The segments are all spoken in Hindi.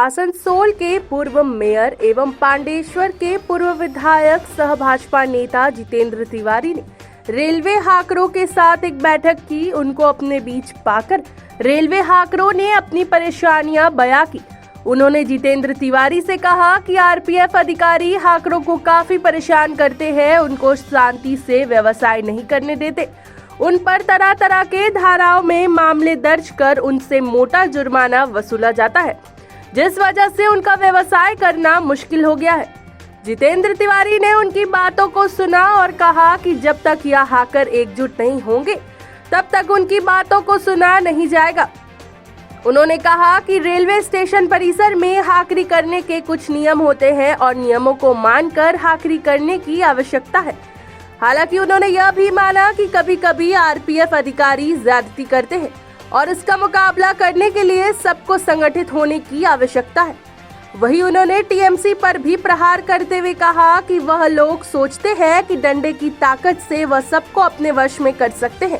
आसनसोल के पूर्व मेयर एवं पांडेश्वर के पूर्व विधायक सह भाजपा नेता जितेंद्र तिवारी ने रेलवे हाकरों के साथ एक बैठक की। उनको अपने बीच पाकर रेलवे हाकरों ने अपनी परेशानियां बयां की। उन्होंने जितेंद्र तिवारी से कहा कि आरपीएफ अधिकारी हाकरों को काफी परेशान करते हैं, उनको शांति से व्यवसाय नहीं करने देते, उन पर तरह तरह के धाराओं में मामले दर्ज कर उनसे मोटा जुर्माना वसूला जाता है, जिस वजह से उनका व्यवसाय करना मुश्किल हो गया है। जितेंद्र तिवारी ने उनकी बातों को सुना और कहा कि जब तक यह हाकर एकजुट नहीं होंगे तब तक उनकी बातों को सुना नहीं जाएगा। उन्होंने कहा कि रेलवे स्टेशन परिसर में हाकरी करने के कुछ नियम होते हैं और नियमों को मानकर हाकरी करने की आवश्यकता है। हालांकि उन्होंने यह भी माना कि कभी कभी आरपीएफ अधिकारी ज्यादती करते हैं और इसका मुकाबला करने के लिए सबको संगठित होने की आवश्यकता है। वहीं उन्होंने टीएमसी पर भी प्रहार करते हुए कहा कि वह लोग सोचते हैं कि डंडे की ताकत से वह सबको अपने वश में कर सकते हैं,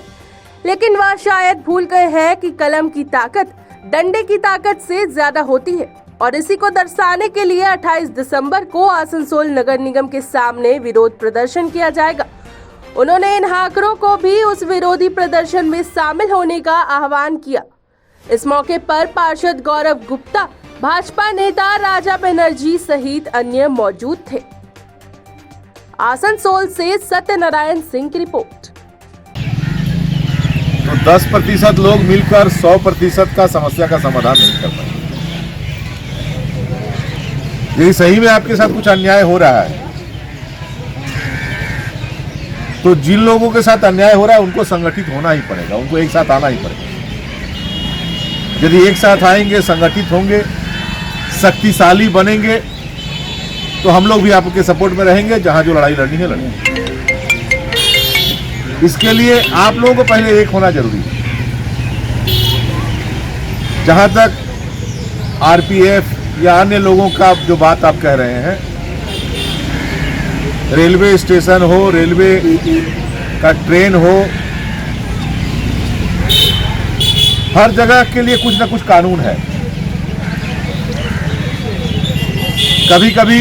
लेकिन वह शायद भूल गए हैं कि कलम की ताकत डंडे की ताकत से ज्यादा होती है। और इसी को दर्शाने के लिए 28 दिसंबर को आसनसोल नगर निगम के सामने विरोध प्रदर्शन किया जाएगा। उन्होंने इन हाकरों को भी उस विरोधी प्रदर्शन में शामिल होने का आह्वान किया। इस मौके पर पार्षद गौरव गुप्ता, भाजपा नेता राजा बनर्जी सहित अन्य मौजूद थे। आसनसोल से सत्यनारायण सिंह की रिपोर्ट। तो 10% लोग मिलकर 100% का समस्या का समाधान नहीं कर पाए। यदि सही में आपके साथ कुछ अन्याय हो रहा है तो जिन लोगों के साथ अन्याय हो रहा है उनको संगठित होना ही पड़ेगा, उनको एक साथ आना ही पड़ेगा। यदि एक साथ आएंगे, संगठित होंगे, शक्तिशाली बनेंगे तो हम लोग भी आपके सपोर्ट में रहेंगे। जहां जो लड़ाई लड़नी है लड़ेंगे। इसके लिए आप लोगों को पहले एक होना जरूरी है। जहां तक आरपीएफ या अन्य लोगों का जो बात आप कह रहे हैं, रेलवे स्टेशन हो, रेलवे का ट्रेन हो, हर जगह के लिए कुछ ना कुछ कानून है। कभी कभी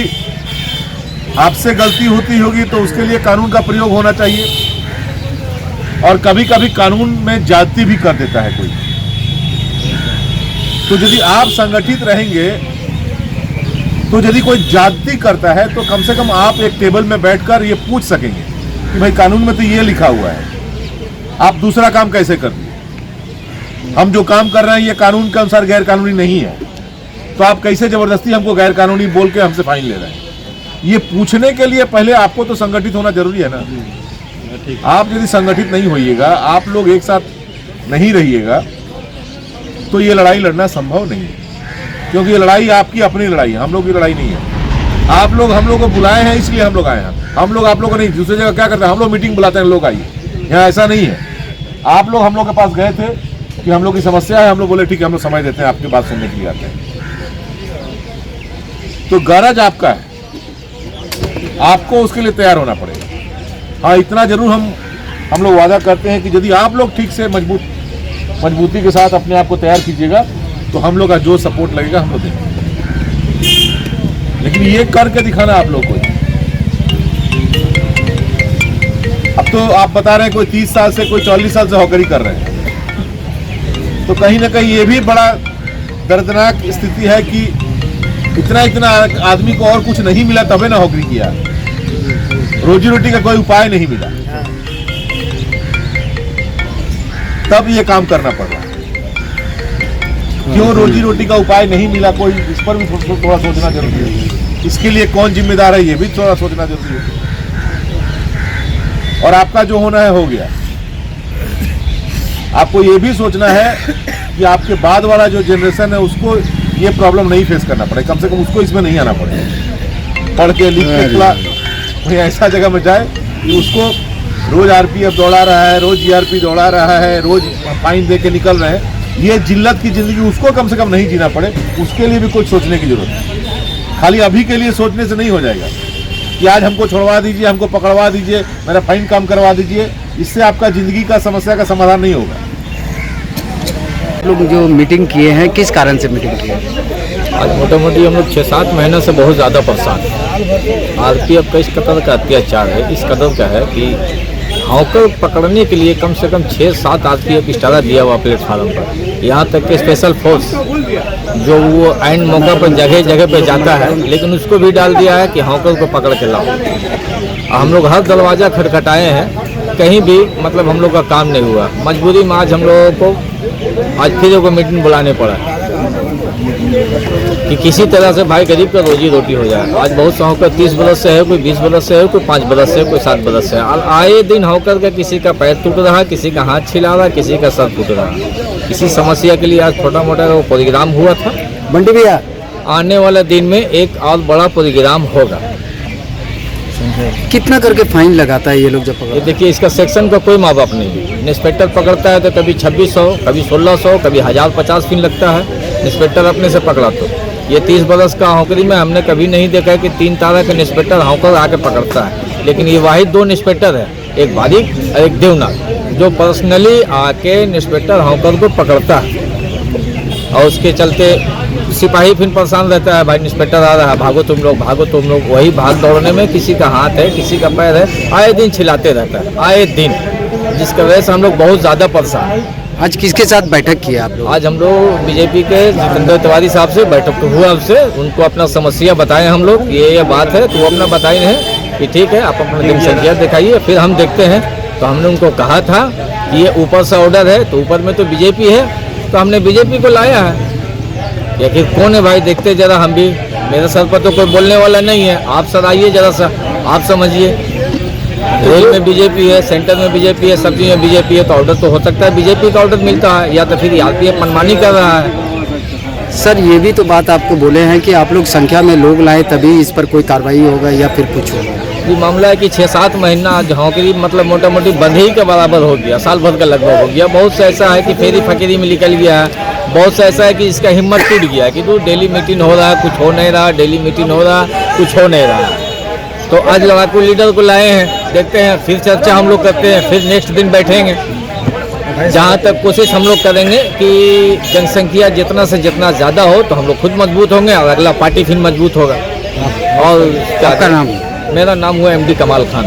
आपसे गलती होती होगी तो उसके लिए कानून का प्रयोग होना चाहिए, और कभी कभी कानून में ज्यादती भी कर देता है कोई। तो यदि आप संगठित रहेंगे तो यदि कोई ज्यादती करता है तो कम से कम आप एक टेबल में बैठकर ये पूछ सकेंगे कि भाई कानून में तो ये लिखा हुआ है, आप दूसरा काम कैसे कर दिए? हम जो काम कर रहे हैं ये कानून के अनुसार गैर कानूनी नहीं है, तो आप कैसे जबरदस्ती हमको गैर कानूनी बोल के हमसे फाइन ले रहे हैं? ये पूछने के लिए पहले आपको तो संगठित होना जरूरी है ना। आप यदि संगठित नहीं होइएगा, आप लोग एक साथ नहीं रहिएगा तो ये लड़ाई लड़ना संभव नहीं है, क्योंकि ये लड़ाई आपकी अपनी लड़ाई है, हम लोग की लड़ाई नहीं है। आप लोग हम लोग को बुलाए हैं इसलिए हम लोग आए हैं। हम लोग आप लोगों को नहीं, दूसरी जगह क्या करते हैं, हम लोग मीटिंग बुलाते हैं, लोग आइए। यहाँ ऐसा नहीं है। आप लोग हम लोग के पास गए थे कि हम लोग की समस्या है, हम लोग बोले ठीक है हम लोग समय देते हैं, आपकी बात सुनने के लिए आते हैं। तो गरज आपका है, आपको उसके लिए तैयार होना पड़ेगा। हाँ, इतना जरूर हम लोग वादा करते हैं कि यदि आप लोग ठीक से मजबूती के साथ अपने आप को तैयार कीजिएगा तो हम लोग का जो सपोर्ट लगेगा हम लोग देंगे। लेकिन ये करके दिखाना आप लोग को। अब तो आप बता रहे हैं कोई 30 साल से, कोई 40 साल से हॉकरी कर रहे हैं, तो कहीं ना कहीं ये भी बड़ा दर्दनाक स्थिति है कि इतना आदमी को और कुछ नहीं मिला तबे ना हॉकरी किया, रोजी रोटी का कोई उपाय नहीं मिला, तब ये काम करना पड़ रहा है। क्यों रोजी रोटी का उपाय नहीं मिला, कोई इस पर भी थोड़ा सोचना जरूरी है। इसके लिए कौन जिम्मेदार है ये भी थोड़ा सोचना जरूरी है। और आपका जो होना है हो गया। आपको ये भी सोचना है कि आपके बाद वाला जो जनरेशन है उसको ये प्रॉब्लम नहीं फेस करना पड़े, कम से कम उसको इसमें नहीं आना पड़े। पढ़ के लिख के वही ऐसा जगह में जाए कि उसको रोज आरपीएफ दौड़ा रहा है, रोज जीआरपी दौड़ा रहा है, रोज फाइन दे के निकल रहे हैं, ये जिल्लत की जिंदगी उसको कम से कम नहीं जीना पड़े। उसके लिए भी कुछ सोचने की जरूरत है। खाली अभी के लिए सोचने से नहीं हो जाएगा कि आज हमको छोड़वा दीजिए, हमको पकड़वा दीजिए, मेरा फाइन काम करवा दीजिए। इससे आपका जिंदगी का समस्या का समाधान नहीं होगा। लोग जो मीटिंग किए हैं, किस कारण से मीटिंग किए हैं? आज मोटा मोटी हम लोग 6-7 महीने से बहुत ज़्यादा परेशान हैं। आरपीएफ का इस कदर का अत्याचार है, इस कदर का है कि हॉकर पकड़ने के लिए कम से कम 6-7 आरपीएफ इशारा दिया हुआ प्लेटफार्म पर। यहाँ तक कि स्पेशल फोर्स जो वो एंड मौका पर जगह जगह पे जाता है, लेकिन उसको भी डाल दिया है कि हॉकर को पकड़ के लाओ। हम लोग हर दरवाज़ा खटखटाए हैं, कहीं भी मतलब हम लोग का काम नहीं हुआ। मजबूरी में आज हम लोगों को आज फिर एगो मीटिंग बुलाने पड़ा कि किसी तरह से भाई गरीब का रोजी रोटी हो जाए। आज बहुत से हॉकर 30 बरस से है, कोई 20 बरस से है, कोई 5 बरस से है, कोई 7 बरस से है। आए दिन हॉकर का किसी का पैर टूट रहा है, किसी का हाथ छिला रहा है, किसी का सर टूट रहा है। इसी समस्या के लिए आज छोटा मोटा वो प्रोग्राम हुआ था। बंटी भैया, आने वाले दिन में एक और बड़ा प्रोग्राम होगा। कितना करके फाइन लगाता है ये लोग जब ये पकड़ते देखिए, इसका सेक्शन का कोई माँ बाप नहीं है। इंस्पेक्टर पकड़ता है तो कभी 2600, कभी 1600, कभी 1050 फिन लगता है। इंस्पेक्टर अपने से पकड़ा तो ये 30 बरस का हॉकरी में हमने कभी नहीं देखा है कि 3 तारा का इंस्पेक्टर हॉकर आके पकड़ता है। लेकिन ये वाहिद 2 इंस्पेक्टर है, एक बारिक और एक देवनाथ, जो पर्सनली आके इंस्पेक्टर हॉकर को पकड़ता है। और उसके चलते सिपाही फिर परेशान रहता है, भाई इंस्पेक्टर आ रहा है, भागो तुम लोग, भागो तुम लोग। वही भाग दौड़ने में किसी का हाथ है, किसी का पैर है, आए दिन छिलाते रहता है, आए दिन, जिसकी वजह से हम लोग बहुत ज़्यादा परेशान हैं। आज किसके साथ बैठक की आप लोग? आज हम लोग बीजेपी के जितेंद्र तिवारी साहब से बैठक हुआ, हमसे उनको अपना समस्या बताएं हम लोग, ये बात है। तो वो अपना बताए हैं कि ठीक है, आप अपना जनसंख्या दिखाइए, फिर हम देखते हैं। तो हमने उनको कहा था कि ये ऊपर से ऑर्डर है, तो ऊपर में तो बीजेपी है, तो हमने बीजेपी को लाया है। लेकिन कौन है भाई, देखते जरा हम भी, मेरे सर पर तो कोई बोलने वाला नहीं है। आप सर आइए जरा सा, आप समझिए। रेल में बीजेपी है, सेंटर में बीजेपी है, सब चीज़ में बीजेपी है, तो ऑर्डर तो हो सकता है बीजेपी का ऑर्डर मिलता है, या तो फिर आरपीएफ मनमानी कर रहा है। सर ये भी तो बात आपको बोले हैं कि आप लोग संख्या में लोग लाए तभी इस पर कोई कार्रवाई होगा या फिर कुछ होगा। ये मामला है कि 6-7 महीना हॉकरी मतलब मोटा मोटी बंद ही के बराबर हो गया, साल भर का लगभग हो गया। बहुत से ऐसा है कि फेरी फकीरी में निकल गया है, बहुत से ऐसा है कि इसका हिम्मत टूट गया है कि तो डेली मीटिंग हो रहा है, कुछ हो नहीं रहा, डेली मीटिंग हो रहा है, कुछ हो नहीं रहा। तो आज लड़ाकू लीडर को लाए हैं, देखते हैं, फिर चर्चा हम लोग करते हैं, फिर नेक्स्ट दिन बैठेंगे। जहाँ तक कोशिश हम लोग करेंगे कि जनसंख्या जितना से जितना ज़्यादा हो तो हम लोग खुद मजबूत होंगे और अगला पार्टी फिर मजबूत होगा। और आपका नाम? मेरा नाम हुआ MD कमाल खान।